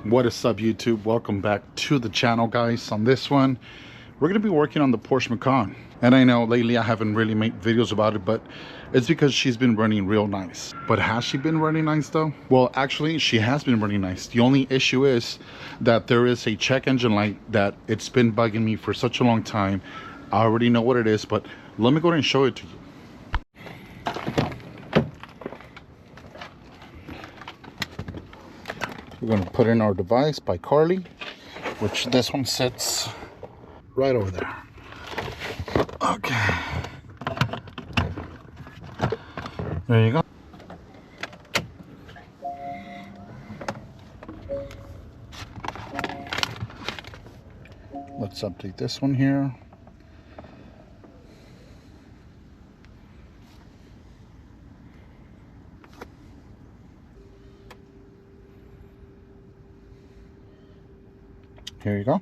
What is up, YouTube? Welcome back to the channel, guys. On this one, we're going to be working on the Porsche Macan. And I know lately I haven't really made videos about it, but it's because she's been running real nice. But has she been running nice though? Well, actually she has been running nice. The only issue is that there is a check engine light that it's been bugging me for such a long time. I already know what it is, but let me go ahead and show it to you. We're going to put in our device by Carly, which this one sits right over there. Okay. There you go. Let's update this one here. Here you go.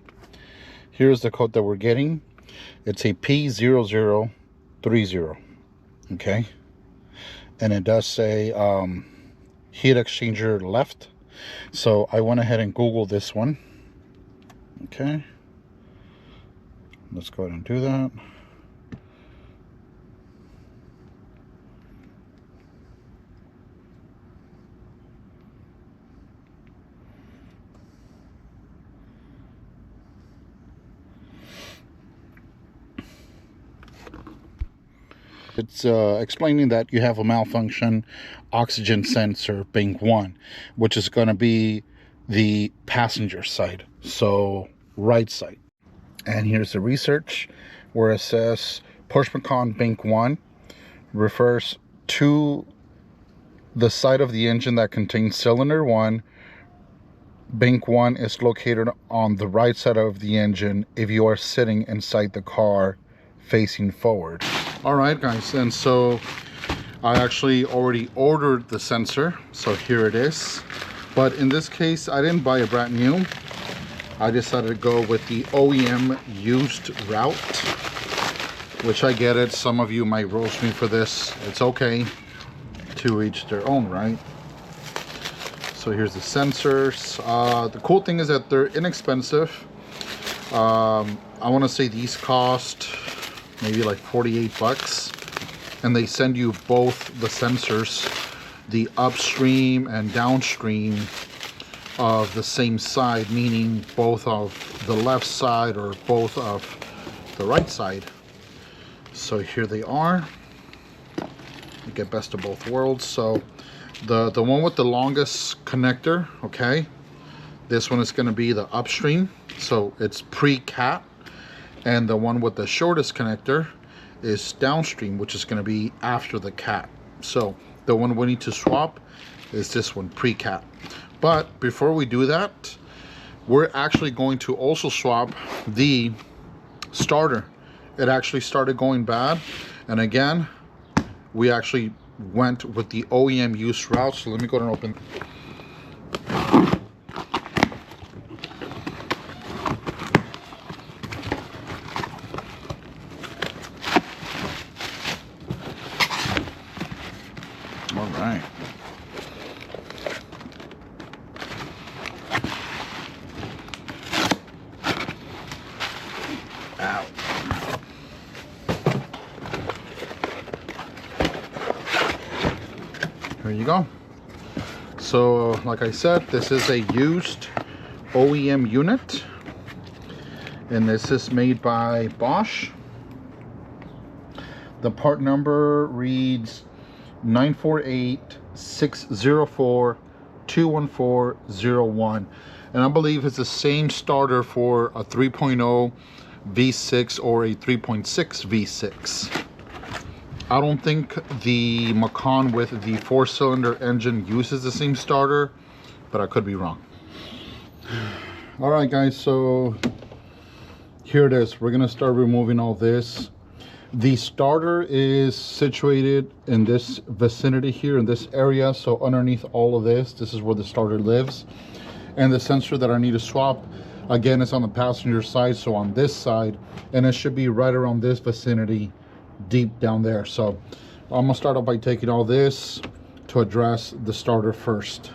Here's the code that we're getting. It's a P0030. Okay. And it does say heat exchanger left. So I went ahead and Googled this one. Okay. Let's go ahead and do that. It's explaining that you have a malfunction oxygen sensor bank 1, which is going to be the passenger side, so right side. And here's the research where it says Porsche Macan bank 1 refers to the side of the engine that contains cylinder 1. Bank 1 is located on the right side of the engine if you are sitting inside the car facing forward. Alright guys, and so I actually already ordered the sensor, so here it is. But in this case I didn't buy a brand new. I decided to go with the OEM used route, which I get it. Some of you might roast me for this. It's okay, to each their own, right? So here's the sensors. The cool thing is that they're inexpensive. I want to say these cost maybe like 48 bucks, and they send you both the sensors, the upstream and downstream of the same side, meaning both of the left side or both of the right side. So here they are. You get best of both worlds. So the one with the longest connector, okay, this one is going to be the upstream, so it's pre-cat. And the one with the shortest connector is downstream, which is going to be after the cat. So the one we need to swap is this one, pre-cat. But before we do that, we're actually going to also swap the starter. It actually started going bad. And again, we actually went with the OEM use route. So let me go ahead and open. All right. Ow. There you go. So, like I said, this is a used OEM unit, and this is made by Bosch. The part number reads 948-604-21401, and I believe it's the same starter for a 3.0 V6 or a 3.6 V6. I don't think the Macan with the 4-cylinder engine uses the same starter, but I could be wrong. All right guys, so here it is. We're gonna start removing all this. The starter is situated in this vicinity here, in this area. So underneath all of this is where the starter lives. And the sensor that I need to swap, again, is on the passenger side, so on this side. And it should be right around this vicinity, deep down there. So I'm gonna start off by taking all this to address the starter first.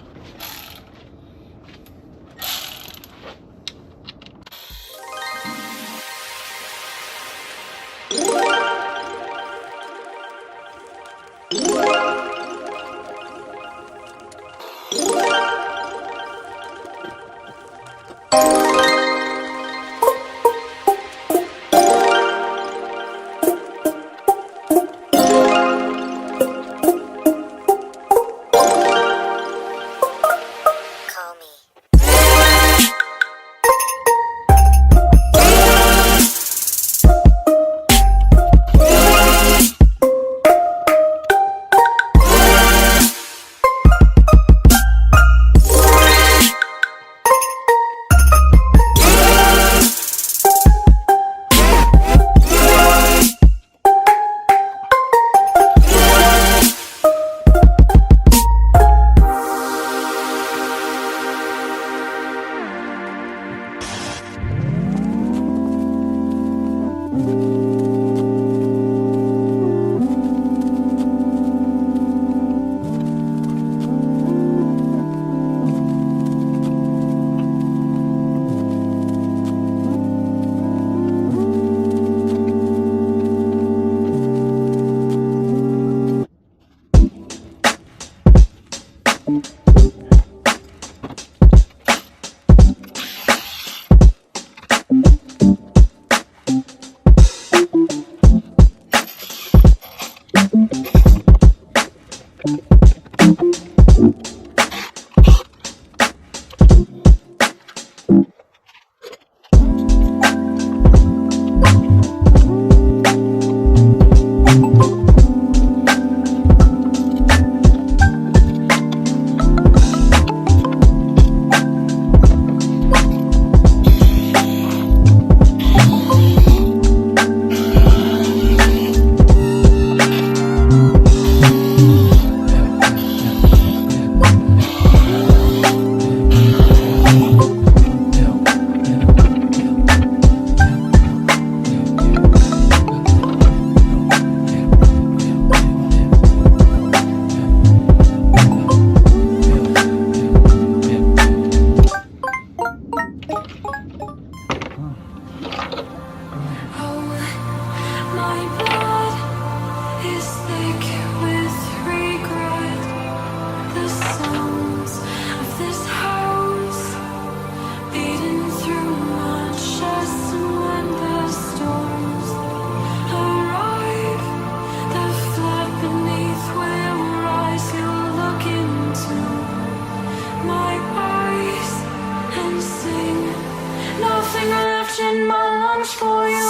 for you.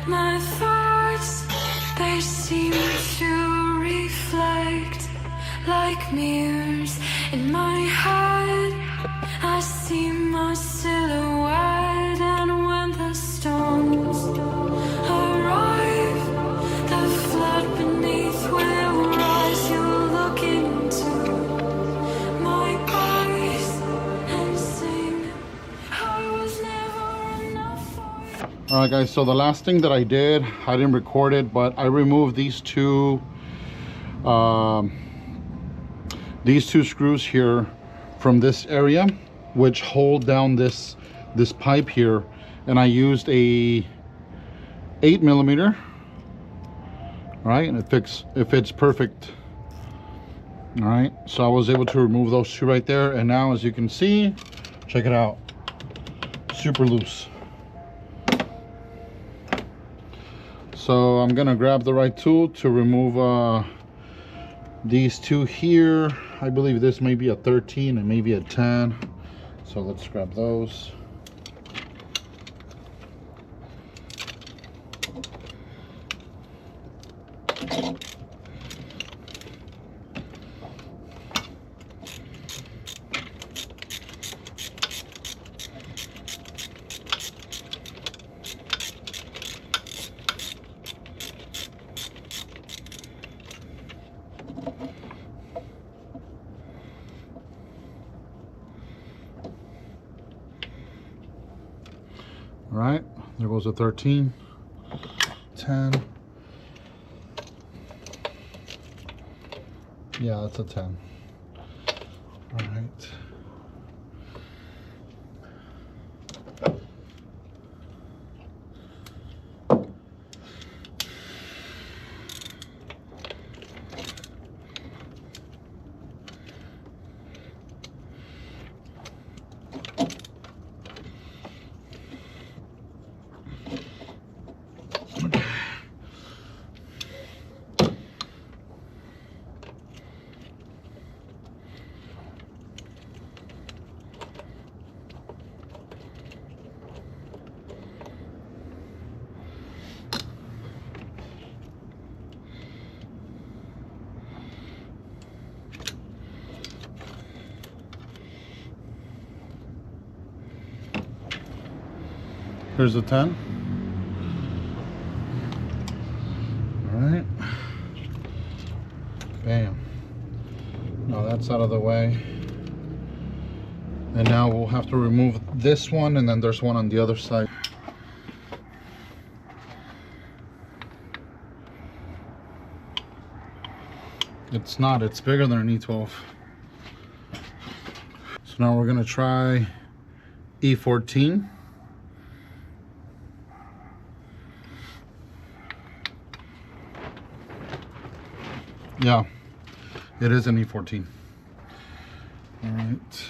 My thoughts, they seem to reflect like mirrors in my head. I see my silhouette, and when the storms arrive, the flood beneath will rise. You'll look into my eyes and sing, I was never enough for you. All right, guys, so the last thing that I did, I didn't record it, but I removed these two screws here from this area, which hold down this pipe here, and I used a 8mm. All right, and it fits perfect. All right, so I was able to remove those two right there, and now as you can see, check it out, super loose. So I'm gonna grab the right tool to remove these two here. I believe this may be a 13 and maybe a 10. So let's grab those. All right, there goes a 13, 10. Yeah, that's a 10. All right. Here's a 10. All right. Bam. Now that's out of the way. And now we'll have to remove this one, and then there's one on the other side. It's not, it's bigger than an E12. So now we're gonna try E14. Yeah, it is an E14. All right.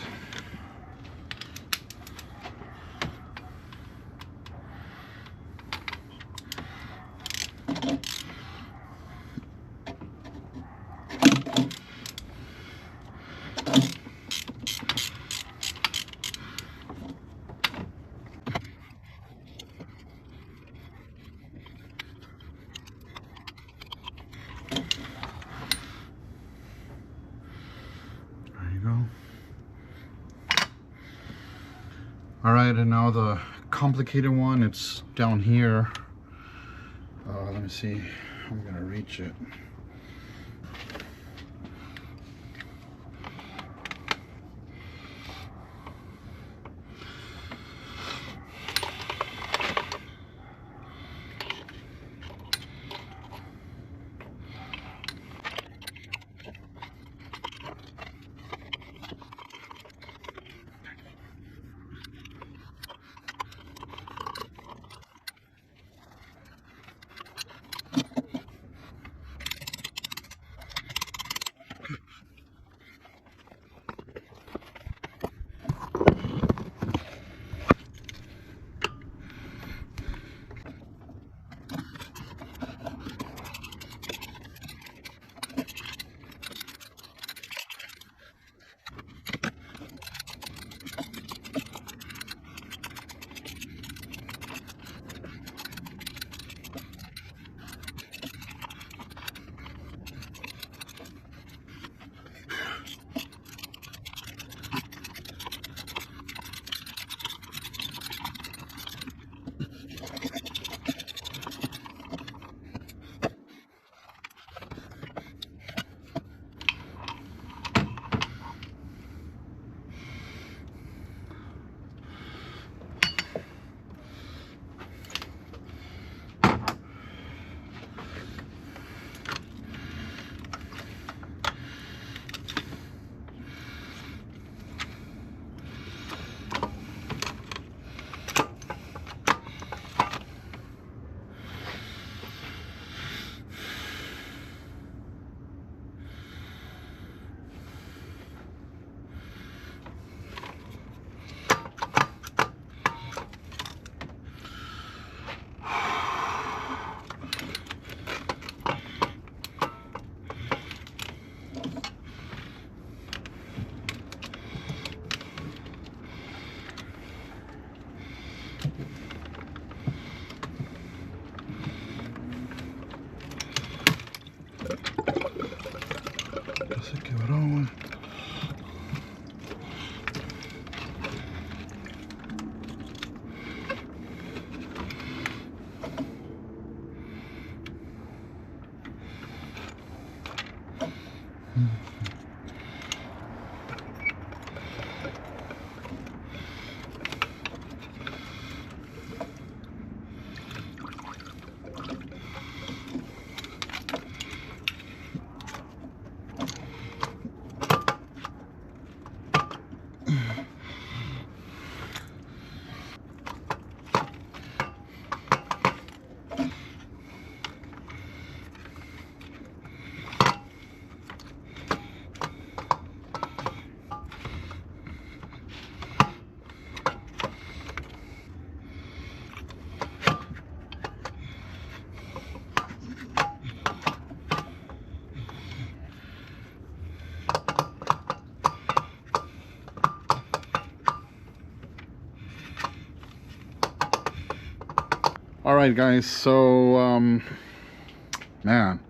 All right, and now the complicated one, it's down here. Let me see, I'm gonna reach it. All right, guys. So, man,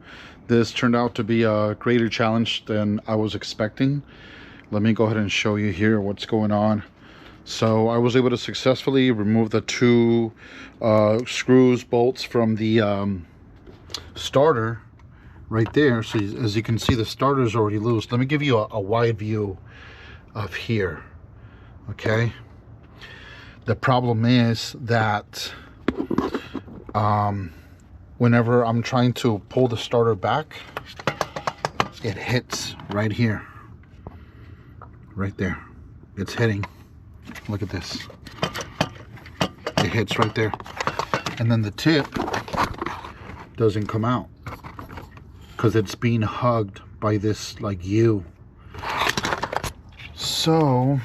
this turned out to be a greater challenge than I was expecting. Let me go ahead and show you here what's going on. So I was able to successfully remove the two screws, bolts from the starter right there. So as you can see, the starter is already loose. Let me give you a wide view of here. Okay. The problem is that whenever I'm trying to pull the starter back, it hits right here, right there. It's hitting. Look at this. It hits right there, and then the tip doesn't come out because it's being hugged by this like U. So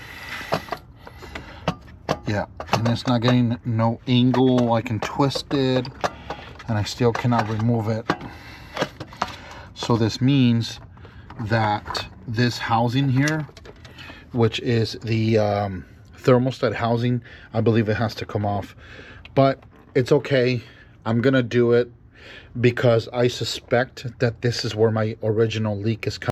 yeah, and it's not getting no angle. I can twist it and I still cannot remove it. So this means that this housing here, which is the thermostat housing, I believe it has to come off. But it's okay. I'm gonna do it because I suspect that this is where my original leak is coming.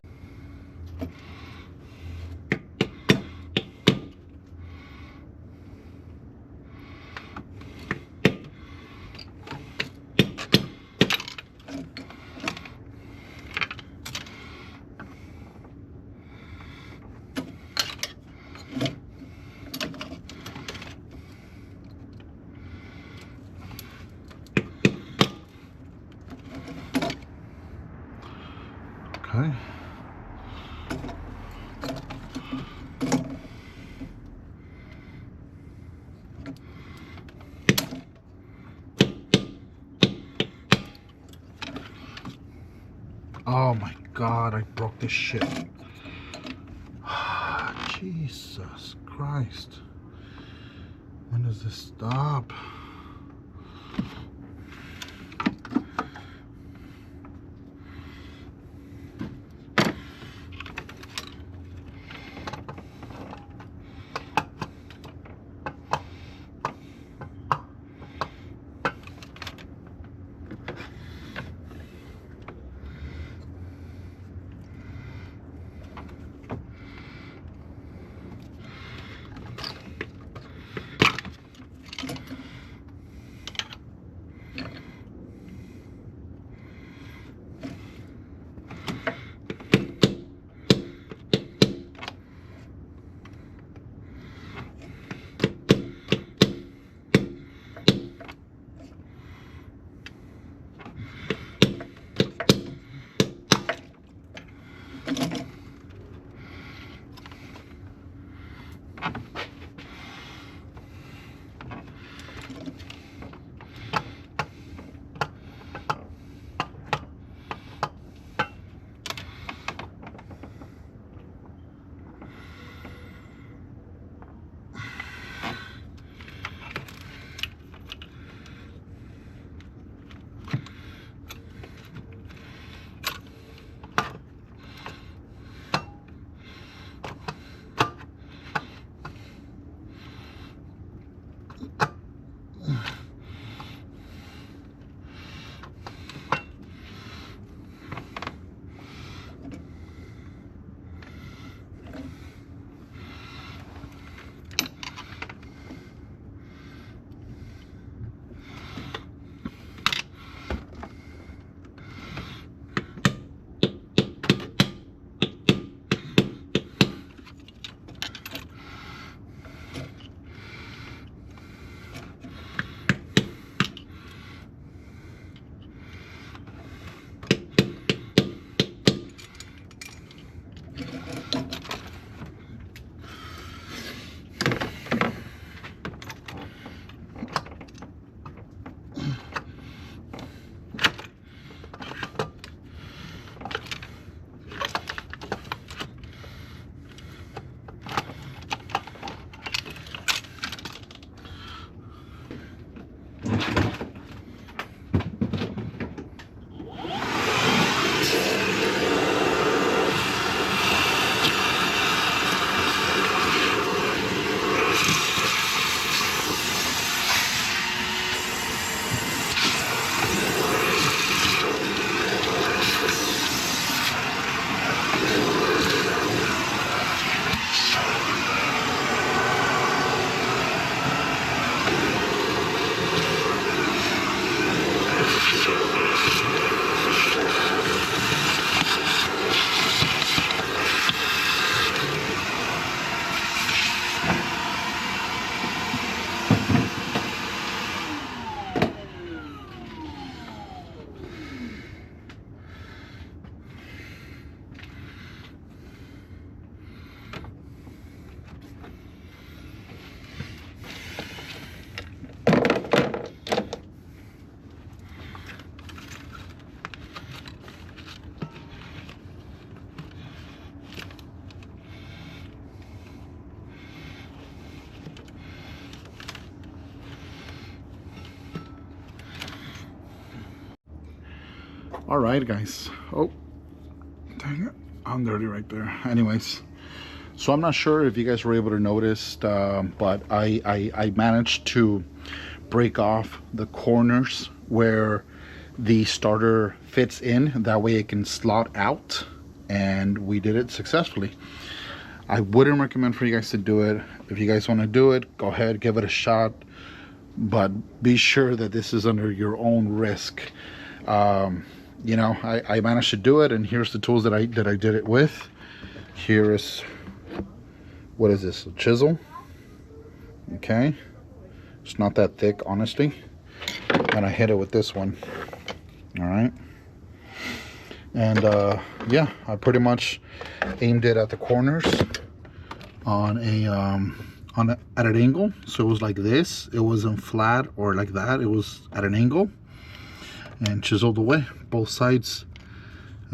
Okay. Oh my God, I broke this shit. Jesus Christ. When does this stop? All right, guys. Oh, dang it. I'm dirty right there. Anyways, so I'm not sure if you guys were able to notice, but I managed to break off the corners where the starter fits in. That way it can slot out, and we did it successfully. I wouldn't recommend for you guys to do it. If you guys want to do it, go ahead, give it a shot, but be sure that this is under your own risk. You know, I managed to do it, and here's the tools that I did it with. Here is, what is this, a chisel? Okay, it's not that thick, honestly, and I hit it with this one. All right, and yeah, I pretty much aimed it at the corners on at an angle, so it was like this. It wasn't flat or like that, it was at an angle, and chiseled away both sides.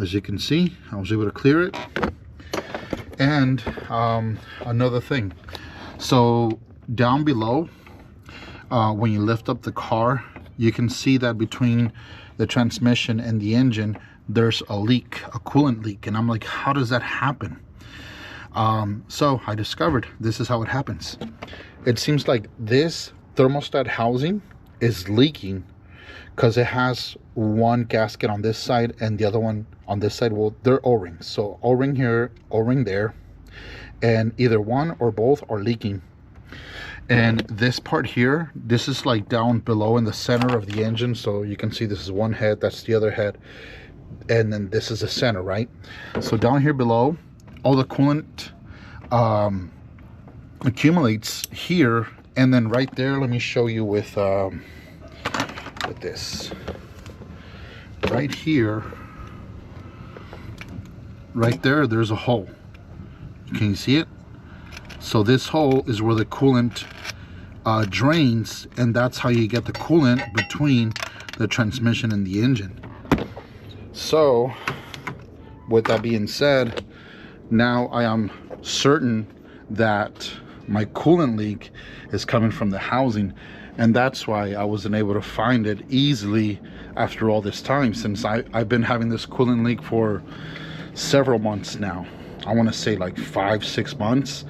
As you can see, I was able to clear it. And another thing, so down below, when you lift up the car, you can see that between the transmission and the engine there's a leak, a coolant leak, and I'm like, how does that happen? So I discovered this is how it happens. It seems like this thermostat housing is leaking because it has one gasket on this side and the other one on this side. Well, they're O-rings, so O-ring here, O-ring there, and either one or both are leaking. And this part here, this is like down below in the center of the engine, so you can see this is one head, that's the other head, and then this is the center, right? So down here below, all the coolant accumulates here, and then right there, let me show you with this right here, right there, there's a hole. Can you see it? So this hole is where the coolant drains, and that's how you get the coolant between the transmission and the engine. So with that being said, now I am certain that my coolant leak is coming from the housing, and that's why I wasn't able to find it easily after all this time, since I've been having this coolant leak for several months now. I want to say like 5-6 months.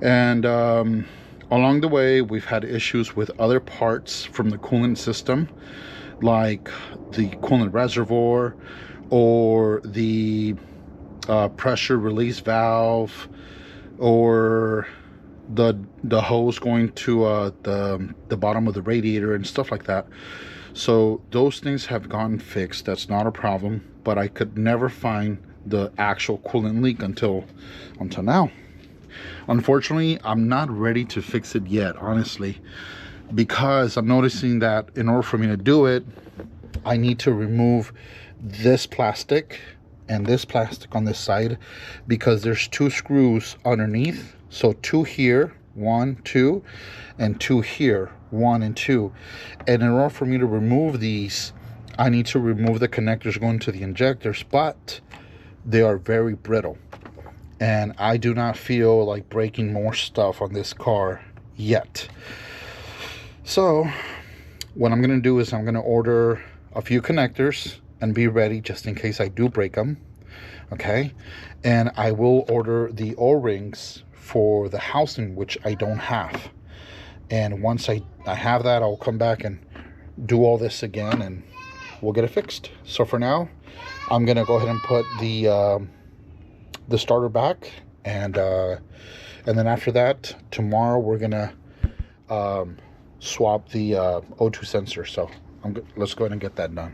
And along the way, we've had issues with other parts from the coolant system, like the coolant reservoir or the pressure release valve, or the hose going to the bottom of the radiator and stuff like that. So those things have gotten fixed. That's not a problem, but I could never find the actual coolant leak until now. Unfortunately, I'm not ready to fix it yet, honestly, because I'm noticing that in order for me to do it, I need to remove this plastic and this plastic on this side, because there's 2 screws underneath. So 2 here, 1, 2, and 2 here, 1 and 2. And in order for me to remove these, I need to remove the connectors going to the injectors, but they are very brittle, and I do not feel like breaking more stuff on this car yet. So what I'm gonna do is I'm gonna order a few connectors and be ready just in case I do break them. Okay, and I will order the O-rings for the housing, which I don't have. And once I have that, I'll come back and do all this again, and we'll get it fixed. So for now, I'm gonna go ahead and put the starter back, and then after that, tomorrow we're gonna swap the O2 sensor. So let's go ahead and get that done.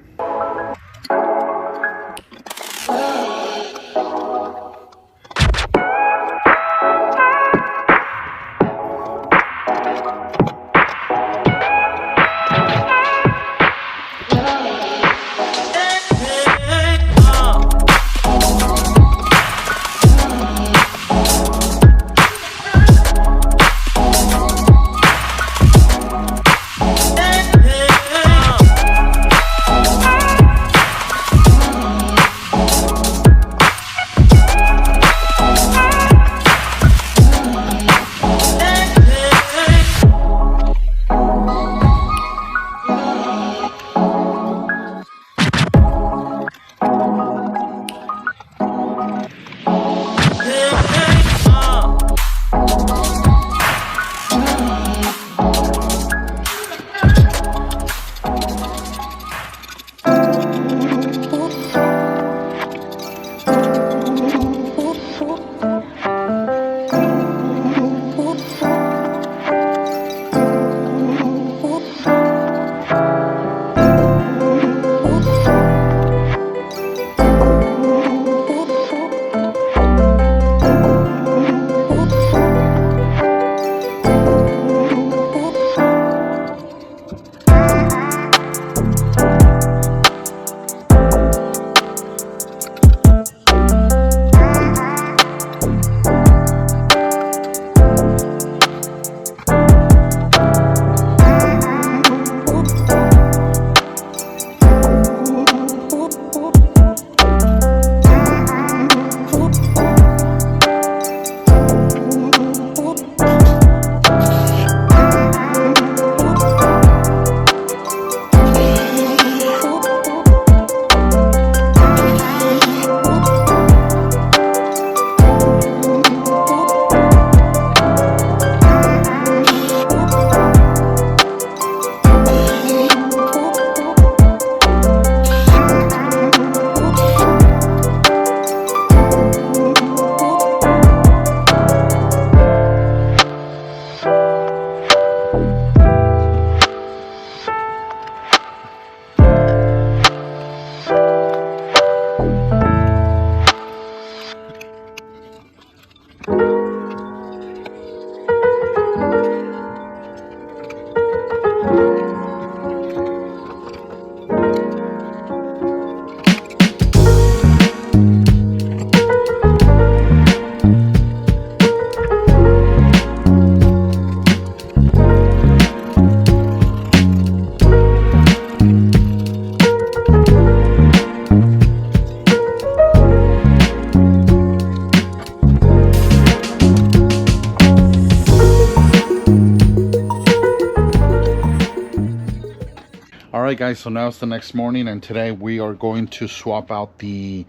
right guys, so now it's the next morning, and today we are going to swap out the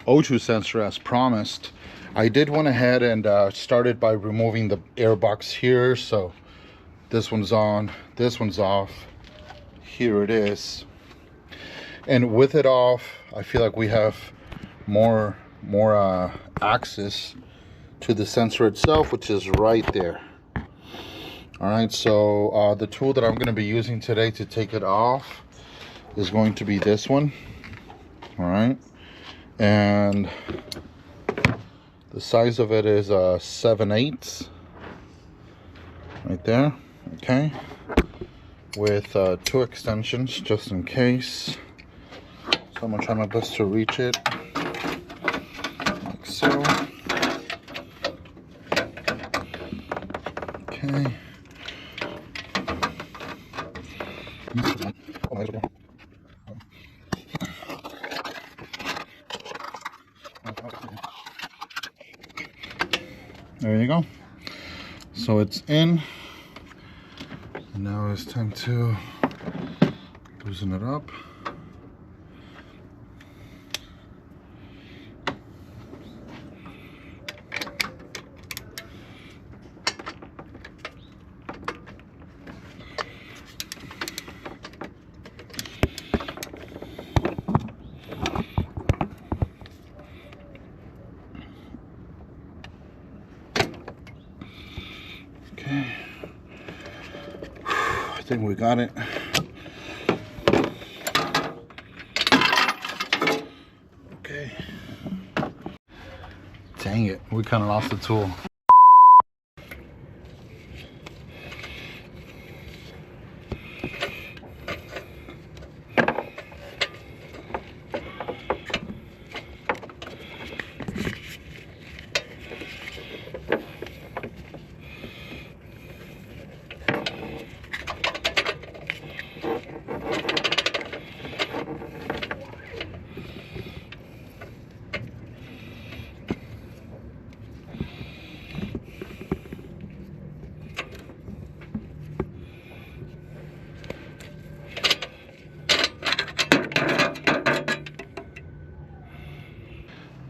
O2 sensor as promised. I did went ahead and started by removing the air box here. So this one's on, this one's off, here it is. And with it off, I feel like we have more access to the sensor itself, which is right there. All right, so the tool that I'm going to be using today to take it off is going to be this one. All right, and the size of it is 7/8 right there. Okay, with 2 extensions just in case. So I'm gonna try my best to reach it like so. Okay. There you go. So it's in, and now it's time to loosen it up. Okay, I think we got it. Okay. Dang it, we kind of lost the tool.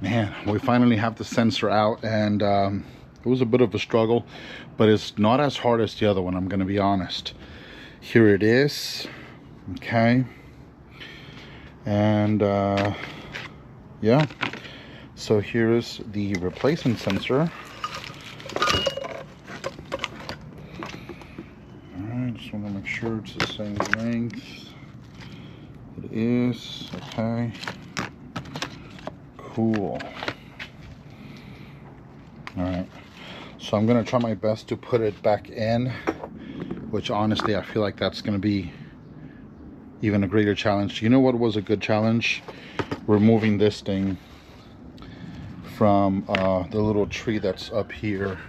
Man, we finally have the sensor out, and it was a bit of a struggle, but it's not as hard as the other one, I'm gonna be honest. Here it is. Okay, and yeah, so here is the replacement sensor. All right, just want to make sure it's the same length. It is. Okay, cool. All right, so I'm gonna try my best to put it back in, which honestly I feel like that's gonna be even a greater challenge. You know what was a good challenge? Removing this thing from the little tree that's up here.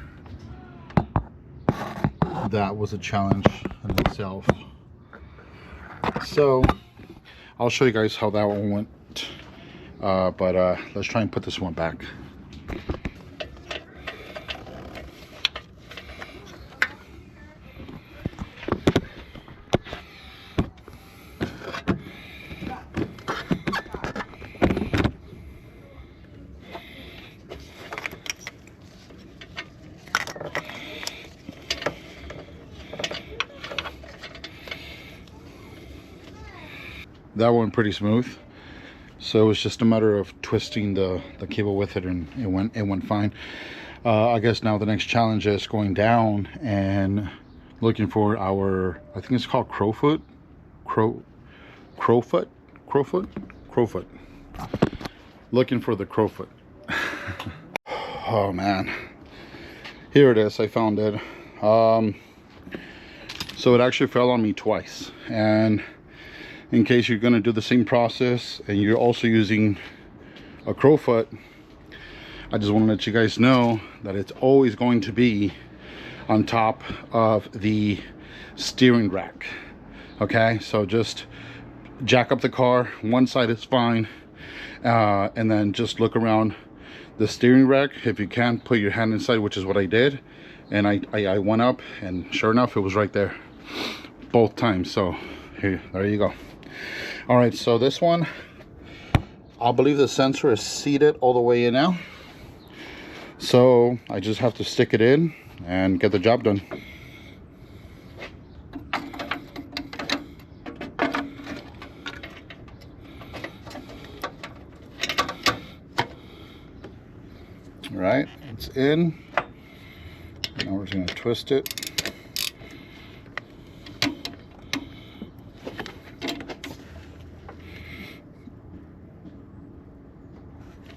That was a challenge in itself. So I'll show you guys how that one went, but let's try and put this one back. That went pretty smooth, so it was just a matter of twisting the cable with it, and it went fine. I guess now the next challenge is going down and looking for our, I think it's called crowfoot, crowfoot, looking for the crowfoot. Oh man, here it is. I found it. So it actually fell on me twice, and in case you're going to do the same process and you're also using a crowfoot, I just want to let you guys know that it's always going to be on top of the steering rack. Okay, so just jack up the car, one side is fine, and then just look around the steering rack. If you can, put your hand inside, which is what I did, and I went up, and sure enough, it was right there both times. So here, there you go. All right, so this one, I believe the sensor is seated all the way in now. So I just have to stick it in and get the job done. All right, it's in. Now we're just going to twist it.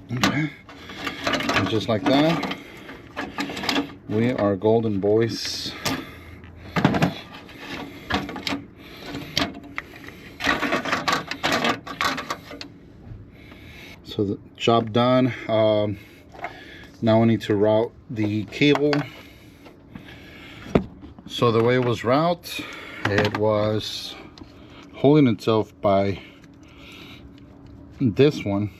Okay, and just like that, we are golden boys. So the job done. Now we need to route the cable. So the way it was routed, it was holding itself by this one.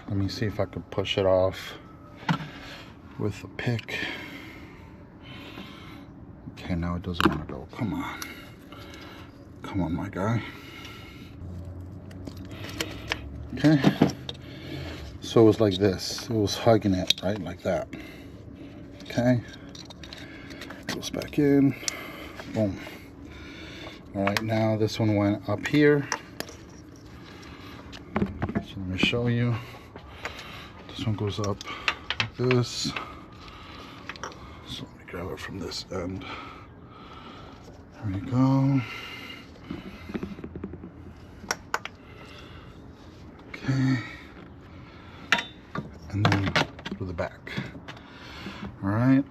Let me see if I could push it off with a pick. Okay, now it doesn't want to go. Come on. Come on, my guy. Okay. So it was like this. It was hugging it, right? Like that. Okay. Goes back in. Boom. All right, now this one went up here. So let me show you. This one goes up like this. So let me grab it from this end. There we go. Okay. And then to the back. All right.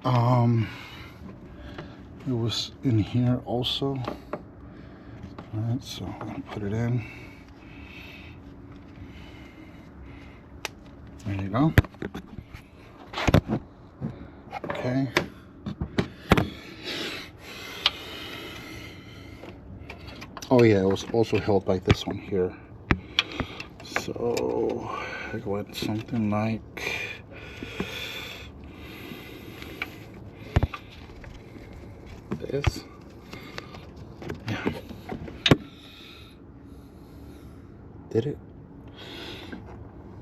It was in here also. All right, so I'm gonna put it in. There you go. Okay. Oh yeah, it was also held by this one here. So it went something like this. Yeah. Did it?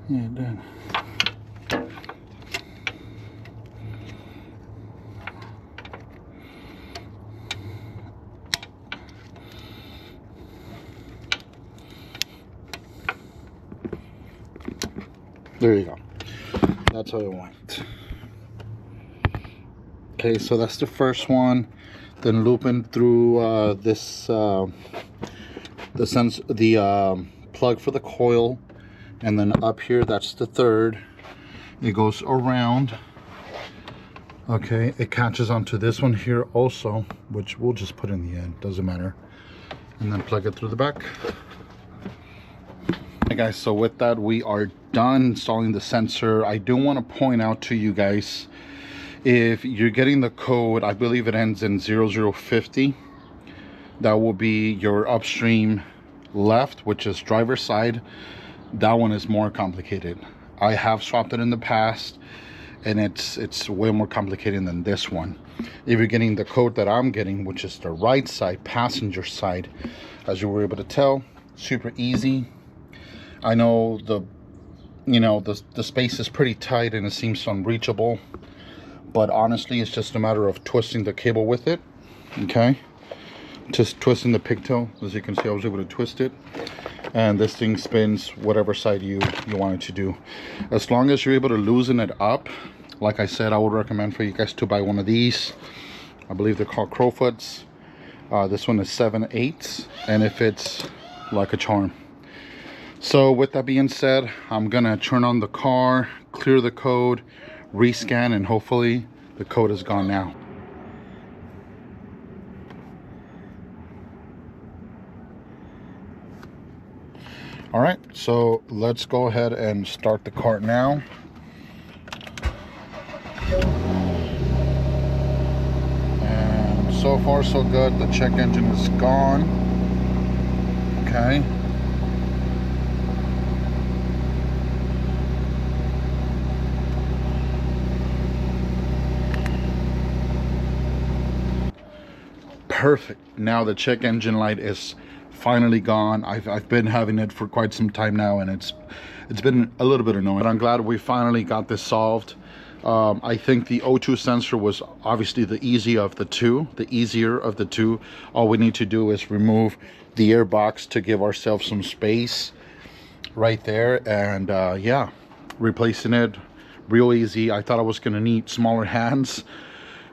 Yeah, it did. There you go. That's how it went. Okay, so that's the first one. Then looping through this the plug for the coil, and then up here, that's the third. It goes around. Okay, it catches onto this one here also, which we'll just put in the end, doesn't matter. And then plug it through the back. Hey guys, so with that, we are done installing the sensor. I do want to point out to you guys, if you're getting the code, I believe it ends in 0050. That will be your upstream left, which is driver's side. That one is more complicated. I have swapped it in the past, and it's way more complicated than this one. If you're getting the code that I'm getting, which is the right side, passenger side, as you were able to tell, super easy. I know the space is pretty tight and it seems unreachable, but honestly, it's just a matter of twisting the cable with it. Okay, just twisting the pigtail. As you can see, I was able to twist it, and this thing spins whatever side you want it to do. As long as you're able to loosen it up, like I said, I would recommend for you guys to buy one of these. I believe they're called Crowfoots. This one is 7/8, and it fits like a charm. So with that being said, I'm gonna turn on the car, clear the code, rescan, and hopefully the code is gone now. All right, so let's go ahead and start the car now. And so far so good. The check engine is gone. Okay. Perfect. Now the check engine light is finally gone. I've been having it for quite some time now, and it's been a little bit annoying, but I'm glad we finally got this solved. I think the O2 sensor was obviously the easier of the two. All we need to do is remove the air box to give ourselves some space right there, and yeah, replacing it real easy. I thought I was gonna need smaller hands,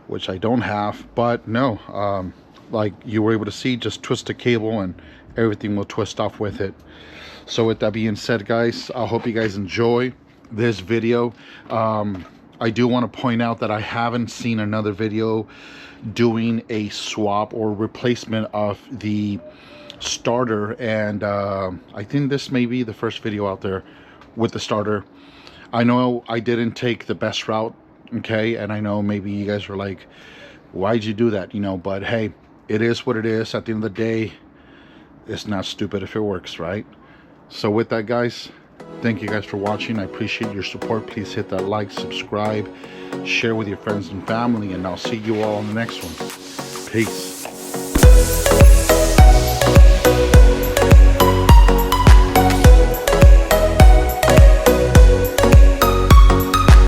which I don't have, but no, like you were able to see, just twist the cable and everything will twist off with it. So with that being said, guys, I hope you guys enjoy this video. I do want to point out that I haven't seen another video doing a swap or replacement of the starter, and I think this may be the first video out there with the starter. I know I didn't take the best route, okay, and I know maybe you guys were like, why'd you do that, you know, but hey, it is what it is. At the end of the day, it's not stupid if it works, right? So with that, guys, thank you guys for watching. I appreciate your support. Please hit that like, subscribe, share with your friends and family, and I'll see you all on the next one. Peace.